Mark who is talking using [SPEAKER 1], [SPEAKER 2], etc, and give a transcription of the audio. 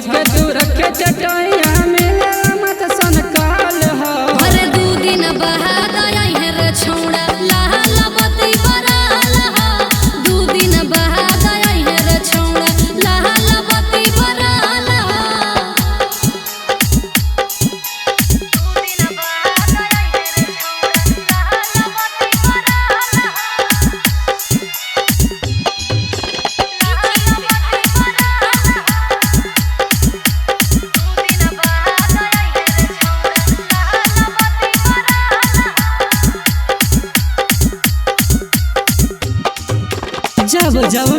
[SPEAKER 1] के तू रखे चटैया मिले मत सनकाल हो।
[SPEAKER 2] अरे 2 दिन बाद आई है रे छौड़ा लाल बत्ती बराल हो। 2 दिन बाद आई है रे छौड़ा लाल बत्ती बराल हो। 2 दिन बाद आई है रे छौड़ा लाल बत्ती बराल हो।
[SPEAKER 1] जब जब